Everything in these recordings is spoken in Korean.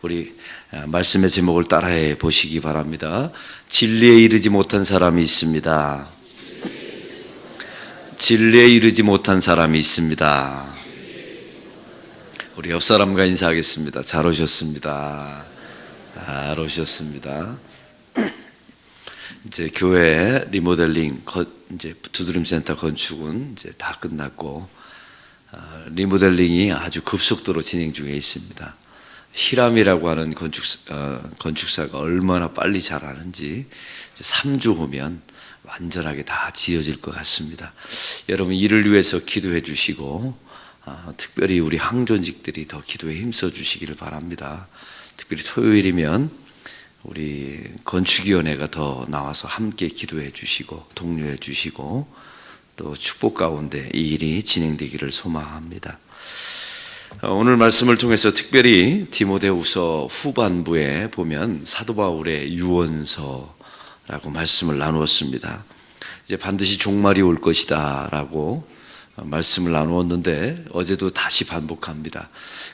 우리 말씀의 제목을 따라해 보시기 바랍니다. 진리에 이르지 못한 사람이 있습니다. 진리에 이르지 못한 사람이 있습니다. 우리 옆 사람과 인사하겠습니다. 잘 오셨습니다. 잘 오셨습니다. 이제 교회 리모델링, 이제 두드림센터 건축은 이제 다 끝났고, 리모델링이 아주 급속도로 진행 중에 있습니다. 히람이라고 하는 건축사가 얼마나 빨리 잘하는지 3주 후면 완전하게 다 지어질 것 같습니다. 여러분 이를 위해서 기도해 주시고, 특별히 우리 항존직들이 더 기도에 힘써 주시기를 바랍니다. 특별히 토요일이면 우리 건축위원회가 더 나와서 함께 기도해 주시고 독려해 주시고 또 축복 가운데 이 일이 진행되기를 소망합니다. 오늘 말씀을 통해서 특별히 디모데후서 후반부에 보면 사도 바울의 유언서라고 말씀을 나누었습니다. 이제 반드시 종말이 올 것이다 라고 말씀을 나누었는데 어제도 다시 반복합니다.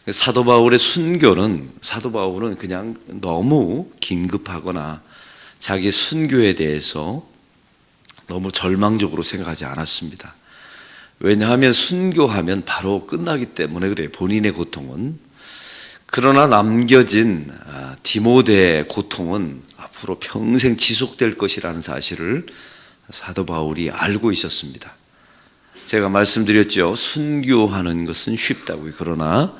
사도 바울의 순교는, 사도 바울은 그냥 너무 긴급하거나 자기 순교에 대해서 너무 절망적으로 생각하지 않았습니다. 왜냐하면 순교하면 바로 끝나기 때문에 그래요. 본인의 고통은. 그러나 남겨진 디모데의 고통은 앞으로 평생 지속될 것이라는 사실을 사도 바울이 알고 있었습니다. 제가 말씀드렸죠. 순교하는 것은 쉽다고요. 그러나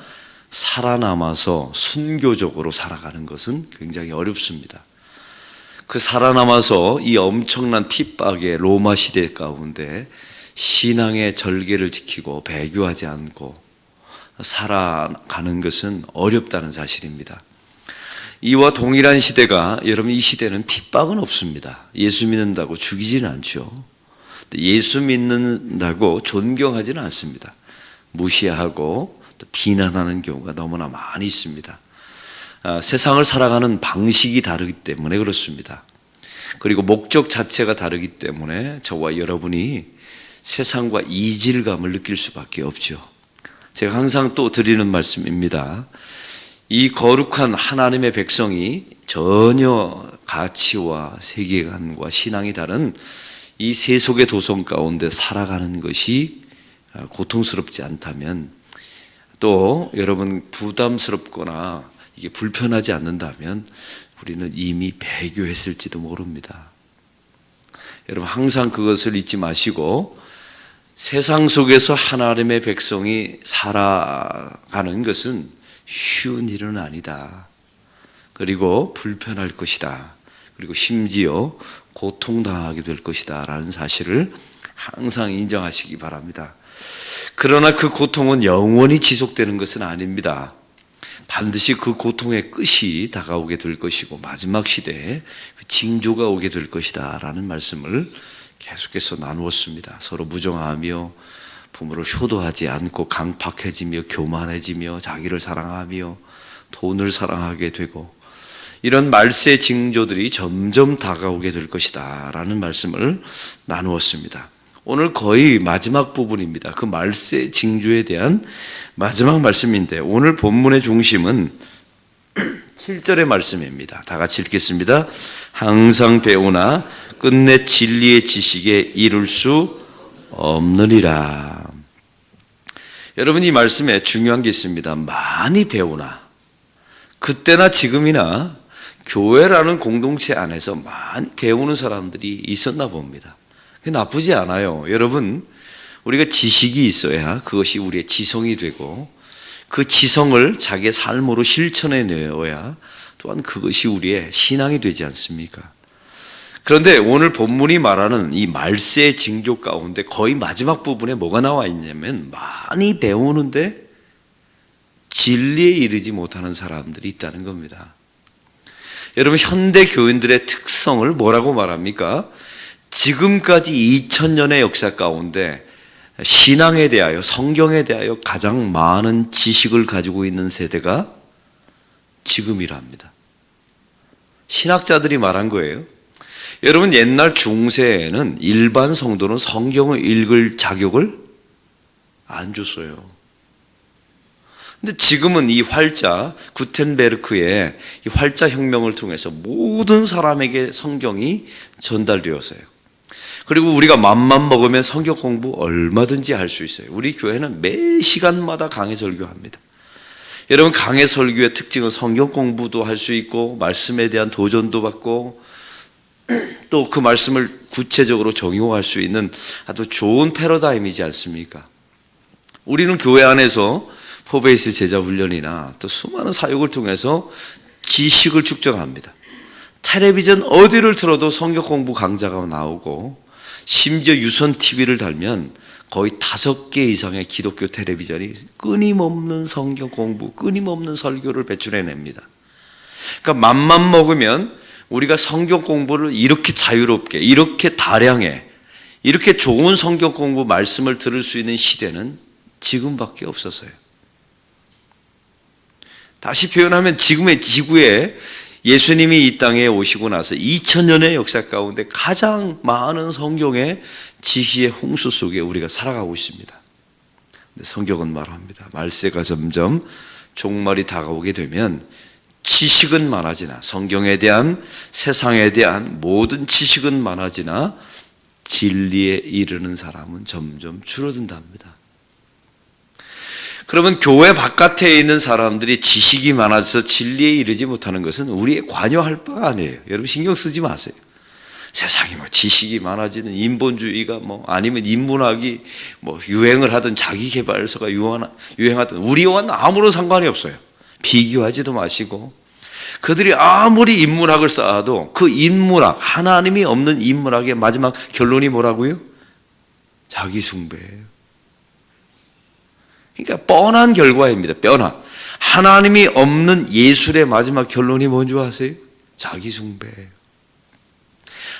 살아남아서 순교적으로 살아가는 것은 굉장히 어렵습니다. 그 살아남아서 이 엄청난 핍박의 로마 시대 가운데 신앙의 절개를 지키고 배교하지 않고 살아가는 것은 어렵다는 사실입니다. 이와 동일한 시대가, 여러분 이 시대는 핍박은 없습니다. 예수 믿는다고 죽이지는 않죠. 예수 믿는다고 존경하지는 않습니다. 무시하고 또 비난하는 경우가 너무나 많이 있습니다. 세상을 살아가는 방식이 다르기 때문에 그렇습니다. 그리고 목적 자체가 다르기 때문에 저와 여러분이 세상과 이질감을 느낄 수밖에 없죠. 제가 항상 또 드리는 말씀입니다. 이 거룩한 하나님의 백성이 전혀 가치와 세계관과 신앙이 다른 이 세속의 도성 가운데 살아가는 것이 고통스럽지 않다면, 또 여러분 부담스럽거나 이게 불편하지 않는다면 우리는 이미 배교했을지도 모릅니다. 여러분 항상 그것을 잊지 마시고, 세상 속에서 하나님의 백성이 살아가는 것은 쉬운 일은 아니다. 그리고 불편할 것이다. 그리고 심지어 고통당하게 될 것이다 라는 사실을 항상 인정하시기 바랍니다. 그러나 그 고통은 영원히 지속되는 것은 아닙니다. 반드시 그 고통의 끝이 다가오게 될 것이고 마지막 시대에 그 징조가 오게 될 것이다 라는 말씀을 계속해서 나누었습니다. 서로 무정하며 부모를 효도하지 않고 강팍해지며 교만해지며 자기를 사랑하며 돈을 사랑하게 되고, 이런 말세 징조들이 점점 다가오게 될 것이다 라는 말씀을 나누었습니다. 오늘 거의 마지막 부분입니다. 그 말세 징조에 대한 마지막 말씀인데, 오늘 본문의 중심은 7절의 말씀입니다. 다 같이 읽겠습니다. 항상 배우나 끝내 진리의 지식에 이룰 수 없느니라. 여러분 이 말씀에 중요한 게 있습니다. 많이 배우나, 그때나 지금이나 교회라는 공동체 안에서 많이 배우는 사람들이 있었나 봅니다. 그게 나쁘지 않아요. 여러분 우리가 지식이 있어야 그것이 우리의 지성이 되고, 그 지성을 자기의 삶으로 실천해 내어야 또한 그것이 우리의 신앙이 되지 않습니까? 그런데 오늘 본문이 말하는 이 말세 징조 가운데 거의 마지막 부분에 뭐가 나와 있냐면, 많이 배우는데 진리에 이르지 못하는 사람들이 있다는 겁니다. 여러분 현대 교인들의 특성을 뭐라고 말합니까? 지금까지 2000년의 역사 가운데 신앙에 대하여, 성경에 대하여 가장 많은 지식을 가지고 있는 세대가 지금이라 합니다. 신학자들이 말한 거예요. 여러분 옛날 중세에는 일반 성도는 성경을 읽을 자격을 안 줬어요. 근데 지금은 이 활자, 구텐베르크의 이 활자 혁명을 통해서 모든 사람에게 성경이 전달되었어요. 그리고 우리가 맘만 먹으면 성경 공부 얼마든지 할 수 있어요. 우리 교회는 매 시간마다 강해 설교합니다. 여러분, 강해 설교의 특징은 성경 공부도 할 수 있고 말씀에 대한 도전도 받고 또 그 말씀을 구체적으로 적용할 수 있는 아주 좋은 패러다임이지 않습니까? 우리는 교회 안에서 포베이스 제자 훈련이나 또 수많은 사역을 통해서 지식을 축적합니다. 텔레비전 어디를 틀어도 성경 공부 강좌가 나오고, 심지어 유선 TV를 달면 거의 5개 이상의 기독교 텔레비전이 끊임없는 성경 공부, 끊임없는 설교를 배출해냅니다. 그러니까 맘만 먹으면 우리가 성경 공부를 이렇게 자유롭게, 이렇게 다량에, 이렇게 좋은 성경 공부 말씀을 들을 수 있는 시대는 지금밖에 없었어요. 다시 표현하면 지금의 지구에 예수님이 이 땅에 오시고 나서 2000년의 역사 가운데 가장 많은 성경의 지시의 홍수 속에 우리가 살아가고 있습니다. 근데 성경은 말합니다. 말세가 점점 종말이 다가오게 되면 지식은 많아지나, 성경에 대한, 세상에 대한 모든 지식은 많아지나 진리에 이르는 사람은 점점 줄어든답니다. 그러면 교회 바깥에 있는 사람들이 지식이 많아져서 진리에 이르지 못하는 것은 우리의 관여할 바가 아니에요. 여러분, 신경 쓰지 마세요. 세상에 뭐 지식이 많아지는 인본주의가 아니면 인문학이 유행을 하든 자기개발서가 유행하든 우리와는 아무런 상관이 없어요. 비교하지도 마시고, 그들이 아무리 인문학을 쌓아도 그 인문학, 하나님이 없는 인문학의 마지막 결론이 뭐라고요? 자기 숭배예요. 그러니까 뻔한 결과입니다. 뻔한. 하나님이 없는 예술의 마지막 결론이 뭔지 아세요? 자기 숭배예요.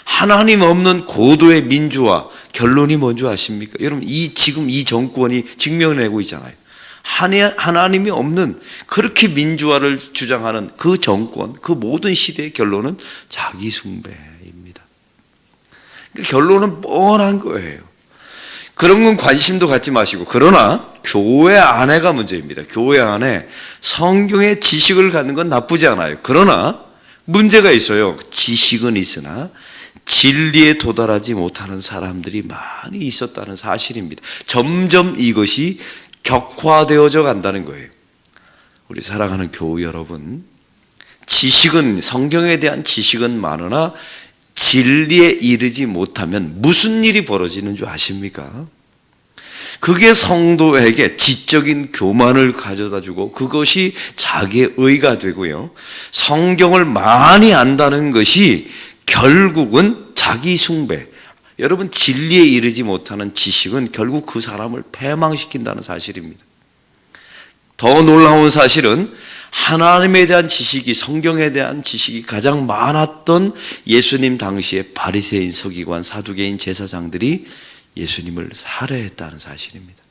하나님 없는 고도의 민주화 결론이 뭔지 아십니까? 여러분, 지금 이 정권이 증명해내고 있잖아요. 하나님이 없는 그렇게 민주화를 주장하는 그 정권, 그 모든 시대의 결론은 자기 숭배입니다. 결론은 뻔한 거예요. 그런 건 관심도 갖지 마시고, 그러나 교회 안에가 문제입니다. 교회 안에 성경의 지식을 갖는 건 나쁘지 않아요. 그러나 문제가 있어요. 지식은 있으나 진리에 도달하지 못하는 사람들이 많이 있었다는 사실입니다. 점점 이것이 격화되어져 간다는 거예요. 우리 사랑하는 교우 여러분, 지식은, 성경에 대한 지식은 많으나 진리에 이르지 못하면 무슨 일이 벌어지는 줄 아십니까? 그게 성도에게 지적인 교만을 가져다주고 그것이 자기의 의가 되고요, 성경을 많이 안다는 것이 결국은 자기 숭배, 여러분, 진리에 이르지 못하는 지식은 결국 그 사람을 패망시킨다는 사실입니다. 더 놀라운 사실은 하나님에 대한 지식이, 성경에 대한 지식이 가장 많았던 예수님 당시의 바리새인, 서기관, 사두개인, 제사장들이 예수님을 살해했다는 사실입니다.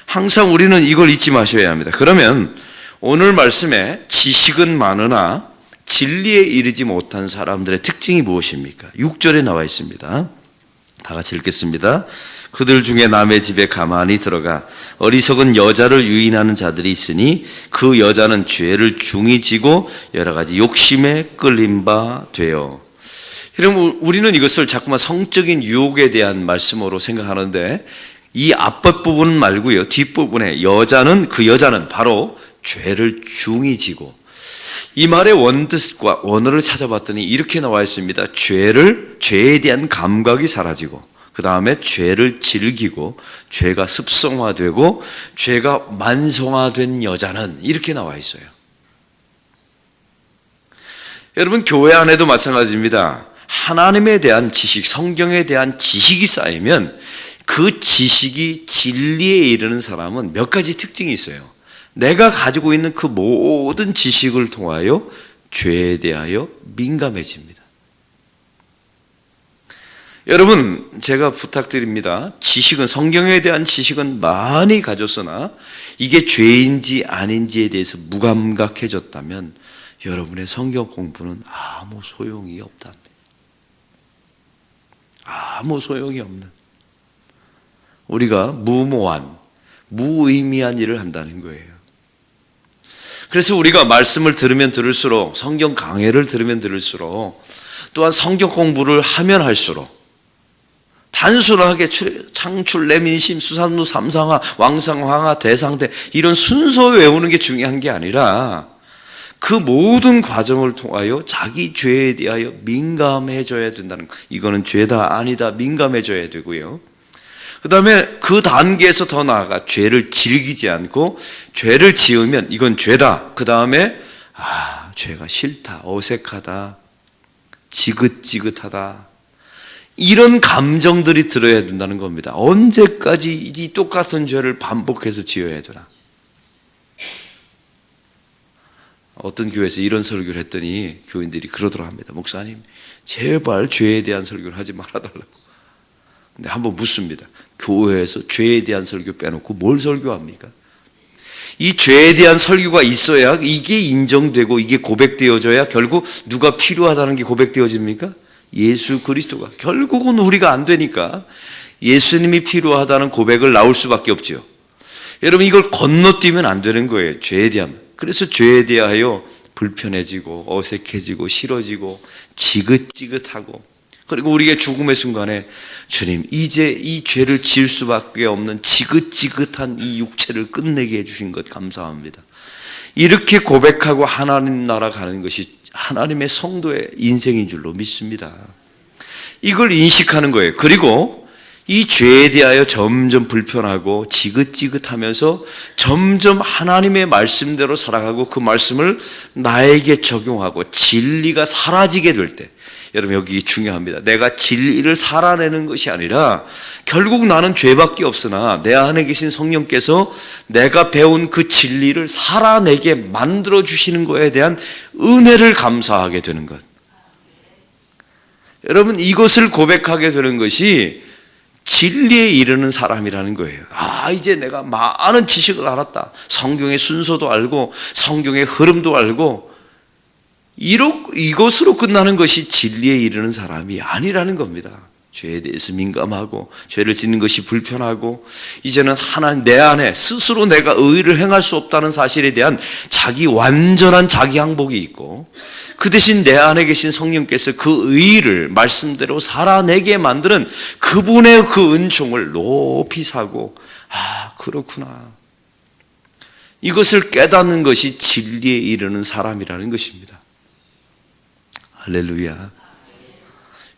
항상 우리는 이걸 잊지 마셔야 합니다. 그러면 오늘 말씀에 지식은 많으나 진리에 이르지 못한 사람들의 특징이 무엇입니까? 6절에 나와 있습니다. 다 같이 읽겠습니다. 그들 중에 남의 집에 가만히 들어가 어리석은 여자를 유인하는 자들이 있으니 그 여자는 죄를 중히 지고 여러 가지 욕심에 끌린 바 되어. 여러분, 우리는 이것을 자꾸만 성적인 유혹에 대한 말씀으로 생각하는데 이 앞부분 말고요, 뒷부분에 그 여자는 바로 죄를 중히 지고, 이 말의 원뜻과 원어를 찾아봤더니 이렇게 나와 있습니다. 죄에 대한 감각이 사라지고, 그 다음에 죄를 즐기고, 죄가 습성화되고, 죄가 만성화된 여자는, 이렇게 나와 있어요. 여러분, 교회 안에도 마찬가지입니다. 하나님에 대한 지식, 성경에 대한 지식이 쌓이면 그 지식이 진리에 이르는 사람은 몇 가지 특징이 있어요. 내가 가지고 있는 그 모든 지식을 통하여 죄에 대하여 민감해집니다. 여러분, 제가 부탁드립니다. 지식은, 성경에 대한 지식은 많이 가졌으나 이게 죄인지 아닌지에 대해서 무감각해졌다면 여러분의 성경 공부는 아무 소용이 없답니다. 아무 소용이 없는, 우리가 무모한, 무의미한 일을 한다는 거예요. 그래서 우리가 말씀을 들으면 들을수록, 성경 강해를 들으면 들을수록, 또한 성경 공부를 하면 할수록 단순하게 창출, 내민심, 수산무, 삼상화, 왕상황화, 대상대 이런 순서 외우는 게 중요한 게 아니라 그 모든 과정을 통하여 자기 죄에 대하여 민감해져야 된다는 거. 이거는 죄다 아니다 민감해져야 되고요. 그 다음에 그 단계에서 더 나아가 죄를 즐기지 않고 죄를 지으면 이건 죄다. 그 다음에 죄가 싫다, 어색하다, 지긋지긋하다, 이런 감정들이 들어야 된다는 겁니다. 언제까지 이 똑같은 죄를 반복해서 지어야 되나? 어떤 교회에서 이런 설교를 했더니 교인들이 그러더라고 합니다. 목사님, 제발 죄에 대한 설교를 하지 말아달라고. 근데 한번 묻습니다. 교회에서 죄에 대한 설교 빼놓고 뭘 설교합니까? 이 죄에 대한 설교가 있어야 이게 인정되고 이게 고백되어져야 결국 누가 필요하다는 게 고백되어집니까? 예수 그리스도가. 결국은 우리가 안 되니까 예수님이 필요하다는 고백을 나올 수밖에 없죠. 여러분, 이걸 건너뛰면 안 되는 거예요. 죄에 대한. 그래서 죄에 대하여 불편해지고 어색해지고 싫어지고 지긋지긋하고, 그리고 우리의 죽음의 순간에 주님, 이제 이 죄를 지을 수밖에 없는 지긋지긋한 이 육체를 끝내게 해주신 것 감사합니다. 이렇게 고백하고 하나님 나라 가는 것이 하나님의 성도의 인생인 줄로 믿습니다. 이걸 인식하는 거예요. 그리고 이 죄에 대하여 점점 불편하고 지긋지긋하면서 점점 하나님의 말씀대로 살아가고 그 말씀을 나에게 적용하고 진리가 사라지게 될 때, 여러분 여기 중요합니다. 내가 진리를 살아내는 것이 아니라 결국 나는 죄밖에 없으나 내 안에 계신 성령께서 내가 배운 그 진리를 살아내게 만들어 주시는 것에 대한 은혜를 감사하게 되는 것. 여러분, 이것을 고백하게 되는 것이 진리에 이르는 사람이라는 거예요. 이제 내가 많은 지식을 알았다. 성경의 순서도 알고 성경의 흐름도 알고, 이것으로 끝나는 것이 진리에 이르는 사람이 아니라는 겁니다. 죄에 대해서 민감하고 죄를 짓는 것이 불편하고, 이제는 하나님 내 안에 스스로 내가 의를 행할 수 없다는 사실에 대한 자기 완전한 자기 항복이 있고, 그 대신 내 안에 계신 성령께서 그 의를 말씀대로 살아내게 만드는 그분의 그 은총을 높이 사고, 그렇구나, 이것을 깨닫는 것이 진리에 이르는 사람이라는 것입니다. 할렐루야.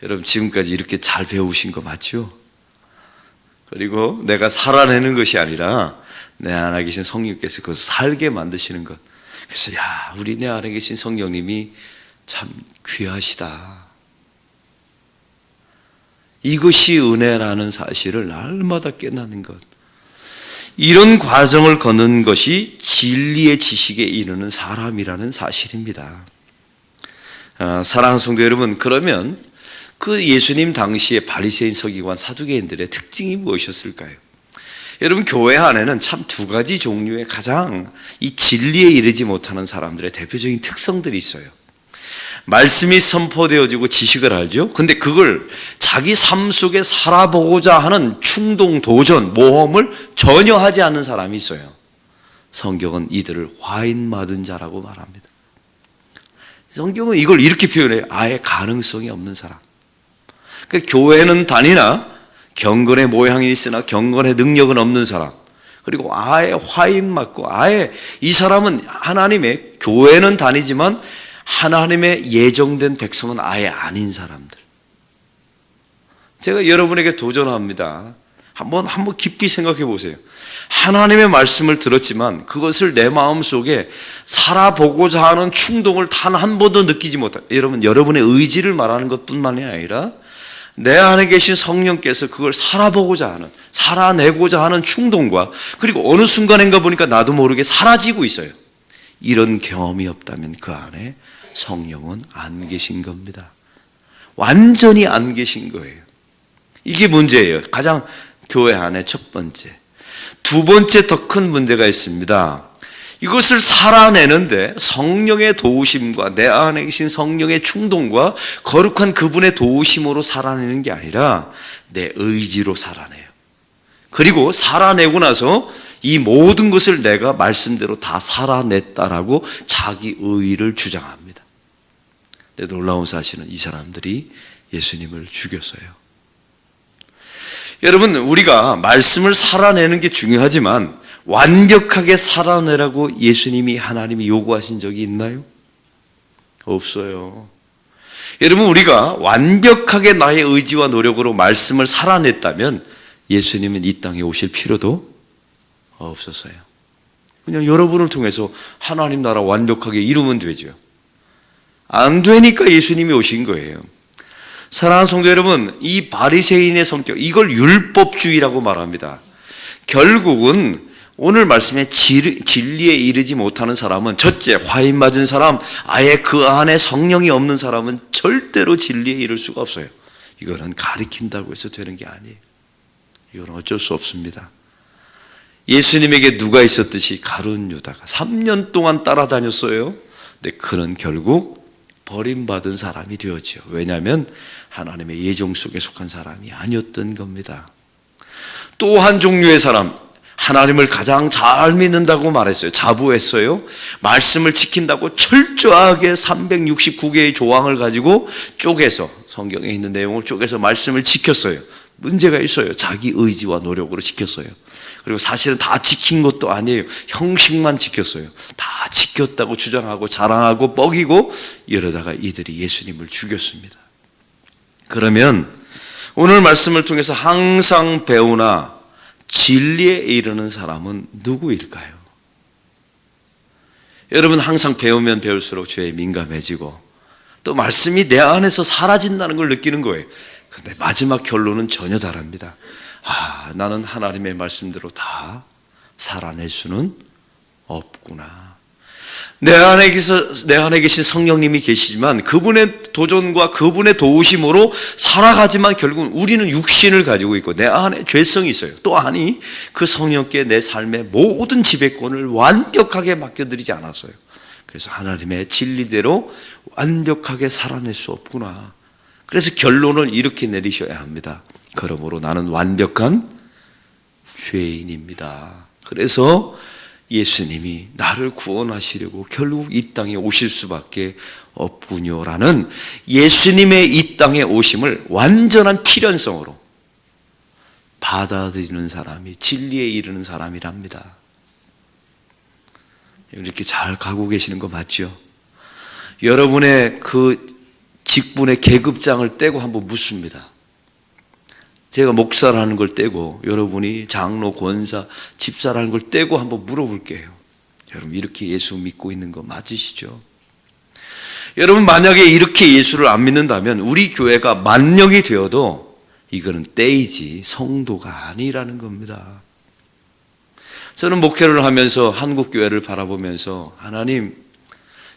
여러분, 지금까지 이렇게 잘 배우신 거 맞죠? 그리고 내가 살아내는 것이 아니라 내 안에 계신 성령께서 그것을 살게 만드시는 것. 그래서 우리 내 안에 계신 성령님이 참 귀하시다, 이것이 은혜라는 사실을 날마다 깨닫는 것. 이런 과정을 걷는 것이 진리의 지식에 이르는 사람이라는 사실입니다. 사랑하는 성도 여러분, 그러면 그 예수님 당시에 바리새인, 서기관, 사두개인들의 특징이 무엇이었을까요? 여러분, 교회 안에는 참 두 가지 종류의 가장 이 진리에 이르지 못하는 사람들의 대표적인 특성들이 있어요. 말씀이 선포되어지고 지식을 알죠. 근데 그걸 자기 삶 속에 살아보고자 하는 충동, 도전, 모험을 전혀 하지 않는 사람이 있어요. 성경은 이들을 화인 맞은 자라고 말합니다. 성경은 이걸 이렇게 표현해요. 아예 가능성이 없는 사람. 그러니까 교회는 다니나 경건의 모양이 있으나 경건의 능력은 없는 사람, 그리고 아예 화인 맞고, 아예 이 사람은 하나님의, 교회는 다니지만 하나님의 예정된 백성은 아예 아닌 사람들. 제가 여러분에게 도전합니다. 한번 깊이 생각해 보세요. 하나님의 말씀을 들었지만 그것을 내 마음속에 살아보고자 하는 충동을 단 한 번도 느끼지 못한, 여러분의 의지를 말하는 것뿐만이 아니라 내 안에 계신 성령께서 그걸 살아보고자 하는, 살아내고자 하는 충동과, 그리고 어느 순간인가 보니까 나도 모르게 사라지고 있어요. 이런 경험이 없다면 그 안에 성령은 안 계신 겁니다. 완전히 안 계신 거예요. 이게 문제예요. 가장 교회 안에 첫 번째. 두 번째, 더 큰 문제가 있습니다. 이것을 살아내는데 성령의 도우심과 내 안에 계신 성령의 충동과 거룩한 그분의 도우심으로 살아내는 게 아니라 내 의지로 살아내요. 그리고 살아내고 나서 이 모든 것을 내가 말씀대로 다 살아냈다라고 자기 의의를 주장합니다. 근데 놀라운 사실은 이 사람들이 예수님을 죽였어요. 여러분, 우리가 말씀을 살아내는 게 중요하지만 완벽하게 살아내라고 예수님이, 하나님이 요구하신 적이 있나요? 없어요. 여러분, 우리가 완벽하게 나의 의지와 노력으로 말씀을 살아냈다면 예수님은 이 땅에 오실 필요도 없었어요. 그냥 여러분을 통해서 하나님 나라 완벽하게 이루면 되죠. 안 되니까 예수님이 오신 거예요. 사랑하는 성도 여러분, 이 바리새인의 성격, 이걸 율법주의라고 말합니다. 결국은 오늘 말씀에 진리에 이르지 못하는 사람은, 첫째, 화인 맞은 사람, 아예 그 안에 성령이 없는 사람은 절대로 진리에 이를 수가 없어요. 이거는 가리킨다고 해서 되는 게 아니에요. 이건 어쩔 수 없습니다. 예수님에게 누가 있었듯이 가룟 유다가 3년 동안 따라다녔어요. 근데 그는 결국 버림받은 사람이 되었죠. 왜냐하면 하나님의 예정 속에 속한 사람이 아니었던 겁니다. 또 한 종류의 사람, 하나님을 가장 잘 믿는다고 말했어요. 자부했어요. 말씀을 지킨다고 철저하게 369개의 조항을 가지고 쪼개서, 성경에 있는 내용을 쪼개서 말씀을 지켰어요. 문제가 있어요. 자기 의지와 노력으로 지켰어요. 그리고 사실은 다 지킨 것도 아니에요. 형식만 지켰어요. 다 지켰다고 주장하고 자랑하고 뻐기고 이러다가 이들이 예수님을 죽였습니다. 그러면 오늘 말씀을 통해서 항상 배우나 진리에 이르는 사람은 누구일까요? 여러분, 항상 배우면 배울수록 죄에 민감해지고 또 말씀이 내 안에서 사라진다는 걸 느끼는 거예요. 그런데 마지막 결론은 전혀 다릅니다. 나는 하나님의 말씀대로 다 살아낼 수는 없구나. 내 안에 계신 성령님이 계시지만 그분의 도전과 그분의 도우심으로 살아가지만 결국은 우리는 육신을 가지고 있고 내 안에 죄성이 있어요. 또 아니, 그 성령께 내 삶의 모든 지배권을 완벽하게 맡겨드리지 않았어요. 그래서 하나님의 진리대로 완벽하게 살아낼 수 없구나. 그래서 결론을 이렇게 내리셔야 합니다. 그러므로 나는 완벽한 죄인입니다. 그래서 예수님이 나를 구원하시려고 결국 이 땅에 오실 수밖에 없군요라는 예수님의 이 땅에 오심을 완전한 필연성으로 받아들이는 사람이 진리에 이르는 사람이랍니다. 이렇게 잘 가고 계시는 거 맞죠? 여러분의 그 직분의 계급장을 떼고 한번 묻습니다. 제가 목사라는 걸 떼고 여러분이 장로, 권사, 집사라는 걸 떼고 한번 물어볼게요. 여러분, 이렇게 예수 믿고 있는 거 맞으시죠? 여러분, 만약에 이렇게 예수를 안 믿는다면 우리 교회가 만령이 되어도 이거는 떼이지 성도가 아니라는 겁니다. 저는 목회를 하면서 한국교회를 바라보면서 하나님,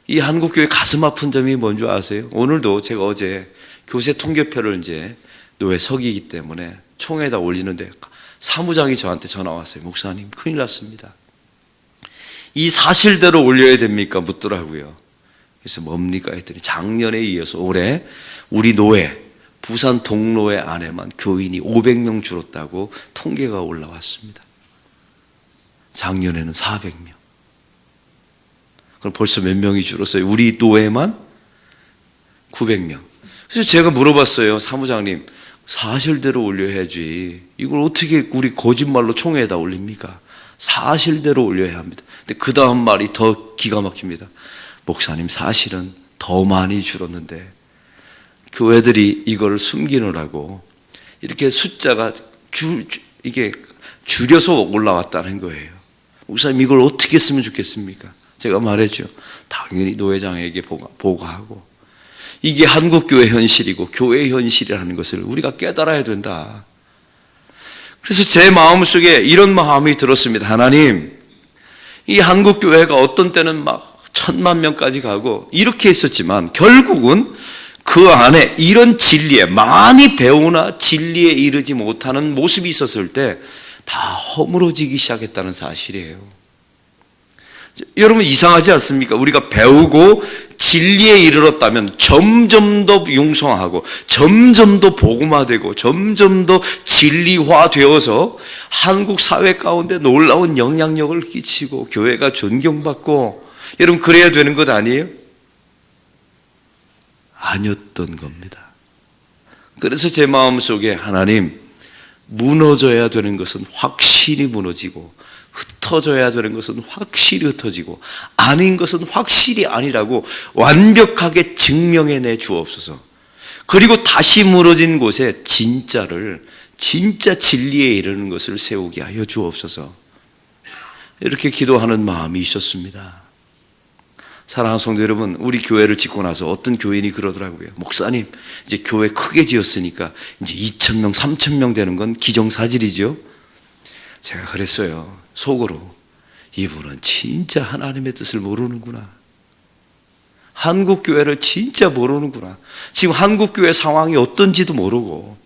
이 한국교회 가슴 아픈 점이 뭔지 아세요? 오늘도 제가 어제 교세 통계표를 이제 노예 서기이기 때문에 총회에다 올리는데 사무장이 저한테 전화 왔어요. 목사님, 큰일 났습니다. 이 사실대로 올려야 됩니까? 묻더라고요. 그래서 뭡니까? 했더니 작년에 이어서 올해 우리 노예, 부산 동노회 안에만 교인이 500명 줄었다고 통계가 올라왔습니다. 작년에는 400명. 그럼 벌써 몇 명이 줄었어요? 우리 노예만 900명. 그래서 제가 물어봤어요. 사무장님, 사실대로 올려야지. 이걸 어떻게 우리 거짓말로 총회에다 올립니까? 사실대로 올려야 합니다. 근데 그 다음 말이 더 기가 막힙니다. 목사님, 사실은 더 많이 줄었는데 교회들이 이걸 숨기느라고 이렇게 숫자가 이게 줄여서 올라왔다는 거예요. 목사님, 이걸 어떻게 쓰면 좋겠습니까? 제가 말했죠. 당연히 노회장에게 보고하고. 이게 한국교회 현실이고 교회 현실이라는 것을 우리가 깨달아야 된다. 그래서 제 마음속에 이런 마음이 들었습니다. 하나님, 이 한국교회가 어떤 때는 막 1000만 명까지 가고 이렇게 했었지만 결국은 그 안에 이런 진리에 많이 배우나 진리에 이르지 못하는 모습이 있었을 때 다 허물어지기 시작했다는 사실이에요. 여러분 이상하지 않습니까? 우리가 배우고 진리에 이르렀다면 점점 더 융성하고 점점 더 복음화되고 점점 더 진리화되어서 한국 사회 가운데 놀라운 영향력을 끼치고 교회가 존경받고, 여러분 그래야 되는 것 아니에요? 아니었던 겁니다. 그래서 제 마음속에 하나님, 무너져야 되는 것은 확실히 무너지고 흩어져야 되는 것은 확실히 흩어지고 아닌 것은 확실히 아니라고 완벽하게 증명해내 주옵소서. 그리고 다시 무너진 곳에 진짜 진리에 이르는 것을 세우게 하여 주옵소서. 이렇게 기도하는 마음이 있었습니다. 사랑하는 성도 여러분, 우리 교회를 짓고 나서 어떤 교인이 그러더라고요. 목사님, 이제 교회 크게 지었으니까 이제 2,000명, 3,000명 되는 건 기정사실이죠. 제가 그랬어요. 속으로, 이분은 진짜 하나님의 뜻을 모르는구나. 한국 교회를 진짜 모르는구나. 지금 한국 교회 상황이 어떤지도 모르고.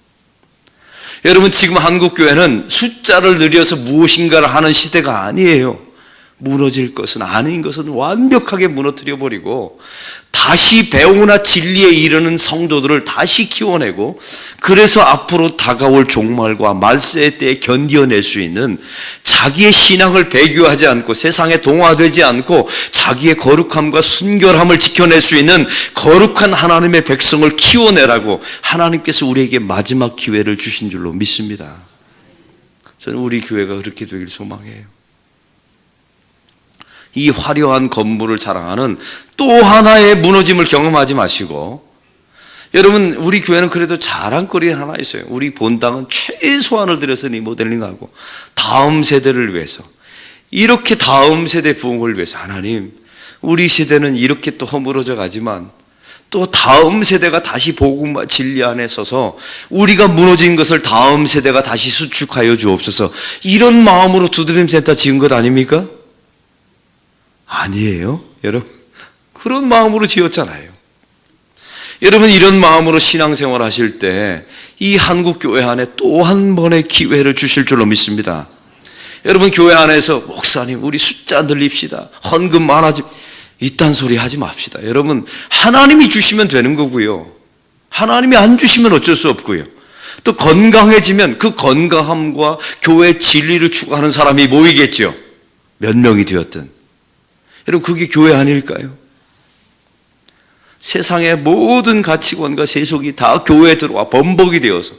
여러분, 지금 한국 교회는 숫자를 늘려서 무엇인가를 하는 시대가 아니에요. 무너질 것은 아닌 것은 완벽하게 무너뜨려 버리고 다시 배우나 진리에 이르는 성도들을 다시 키워내고, 그래서 앞으로 다가올 종말과 말세의 때에 견뎌낼 수 있는 자기의 신앙을 배교하지 않고 세상에 동화되지 않고 자기의 거룩함과 순결함을 지켜낼 수 있는 거룩한 하나님의 백성을 키워내라고 하나님께서 우리에게 마지막 기회를 주신 줄로 믿습니다. 저는 우리 교회가 그렇게 되길 소망해요. 이 화려한 건물을 자랑하는 또 하나의 무너짐을 경험하지 마시고, 여러분 우리 교회는 그래도 자랑거리 하나 있어요. 우리 본당은 최소한을 들여서 리모델링하고 다음 세대를 위해서, 이렇게 다음 세대 부흥을 위해서, 하나님 우리 세대는 이렇게 또 허물어져 가지만 또 다음 세대가 다시 복음과 진리 안에 서서 우리가 무너진 것을 다음 세대가 다시 수축하여 주옵소서. 이런 마음으로 두드림센터 지은 것 아닙니까? 아니에요, 여러분. 그런 마음으로 지었잖아요. 여러분, 이런 마음으로 신앙생활 하실 때 이 한국 교회 안에 또 한 번의 기회를 주실 줄로 믿습니다. 여러분, 교회 안에서 목사님 우리 숫자 늘립시다, 헌금 많아지, 이딴 소리 하지 맙시다. 여러분, 하나님이 주시면 되는 거고요, 하나님이 안 주시면 어쩔 수 없고요, 또 건강해지면 그 건강함과 교회 진리를 추구하는 사람이 모이겠죠. 몇 명이 되었든. 여러분, 그게 교회 아닐까요? 세상의 모든 가치관과 세속이 다 교회에 들어와 범벅이 되어서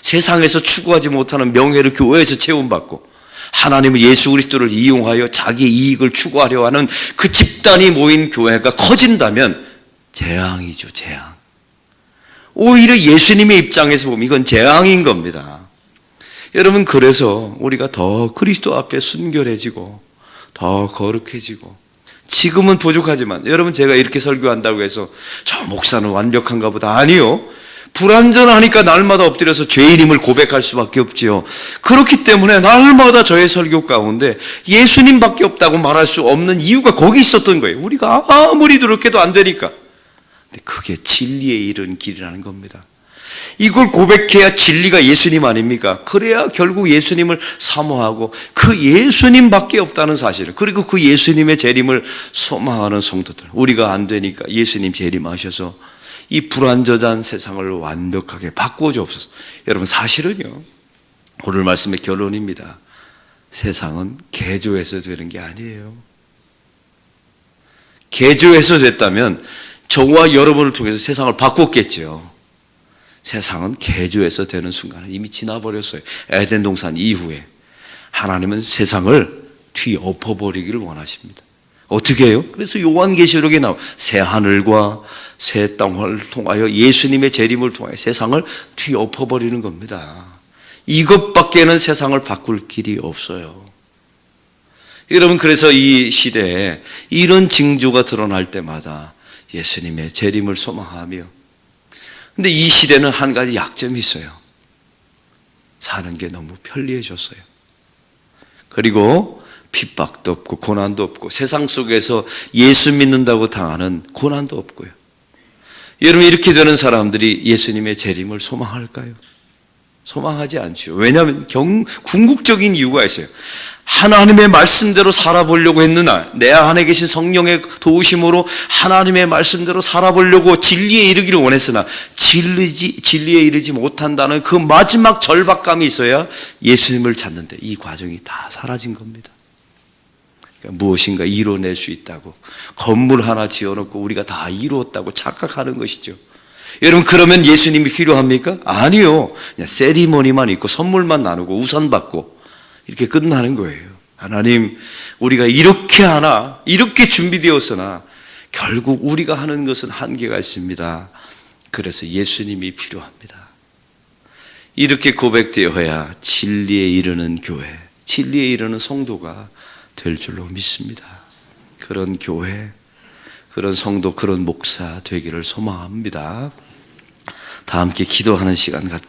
세상에서 추구하지 못하는 명예를 교회에서 채움받고 하나님은 예수 그리스도를 이용하여 자기 이익을 추구하려 하는 그 집단이 모인 교회가 커진다면 재앙이죠, 재앙. 오히려 예수님의 입장에서 보면 이건 재앙인 겁니다. 여러분, 그래서 우리가 더 그리스도 앞에 순결해지고 더 거룩해지고, 지금은 부족하지만, 여러분 제가 이렇게 설교한다고 해서 저 목사는 완벽한가 보다, 아니요. 불완전하니까 날마다 엎드려서 죄인임을 고백할 수밖에 없지요. 그렇기 때문에 날마다 저의 설교 가운데 예수님밖에 없다고 말할 수 없는 이유가 거기 있었던 거예요. 우리가 아무리 노력해도 안 되니까. 근데 그게 진리에 이른 길이라는 겁니다. 이걸 고백해야 진리가 예수님 아닙니까? 그래야 결국 예수님을 사모하고 그 예수님밖에 없다는 사실을, 그리고 그 예수님의 재림을 소망하는 성도들, 우리가 안 되니까 예수님 재림하셔서 이 불완전한 세상을 완벽하게 바꾸어 주옵소서. 여러분, 사실은요, 오늘 말씀의 결론입니다. 세상은 개조해서 되는 게 아니에요. 개조해서 됐다면 저와 여러분을 통해서 세상을 바꿨겠죠. 세상은 개조해서 되는 순간은 이미 지나버렸어요. 에덴 동산 이후에 하나님은 세상을 뒤엎어버리기를 원하십니다. 어떻게 해요? 그래서 요한계시록에 나와 새 하늘과 새 땅을 통하여 예수님의 재림을 통하여 세상을 뒤엎어버리는 겁니다. 이것밖에는 세상을 바꿀 길이 없어요. 여러분, 그래서 이 시대에 이런 징조가 드러날 때마다 예수님의 재림을 소망하며, 근데 이 시대는 한 가지 약점이 있어요. 사는 게 너무 편리해졌어요. 그리고 핍박도 없고 고난도 없고 세상 속에서 예수 믿는다고 당하는 고난도 없고요. 여러분, 이렇게 되는 사람들이 예수님의 재림을 소망할까요? 소망하지 않죠. 왜냐하면 궁극적인 이유가 있어요. 하나님의 말씀대로 살아보려고 했느냐? 내 안에 계신 성령의 도우심으로 하나님의 말씀대로 살아보려고 진리에 이르기를 원했으나 진리에 이르지 못한다는 그 마지막 절박감이 있어야 예수님을 찾는데 이 과정이 다 사라진 겁니다. 그러니까 무엇인가 이뤄낼 수 있다고, 건물 하나 지어놓고 우리가 다 이루었다고 착각하는 것이죠. 여러분, 그러면 예수님이 필요합니까? 아니요. 그냥 세리머니만 있고 선물만 나누고 우산 받고 이렇게 끝나는 거예요. 하나님, 우리가 이렇게 하나, 이렇게 준비되었으나 결국 우리가 하는 것은 한계가 있습니다. 그래서 예수님이 필요합니다. 이렇게 고백되어야 진리에 이르는 교회, 진리에 이르는 성도가 될 줄로 믿습니다. 그런 교회, 그런 성도, 그런 목사 되기를 소망합니다. 다 함께 기도하는 시간 갖겠습니다.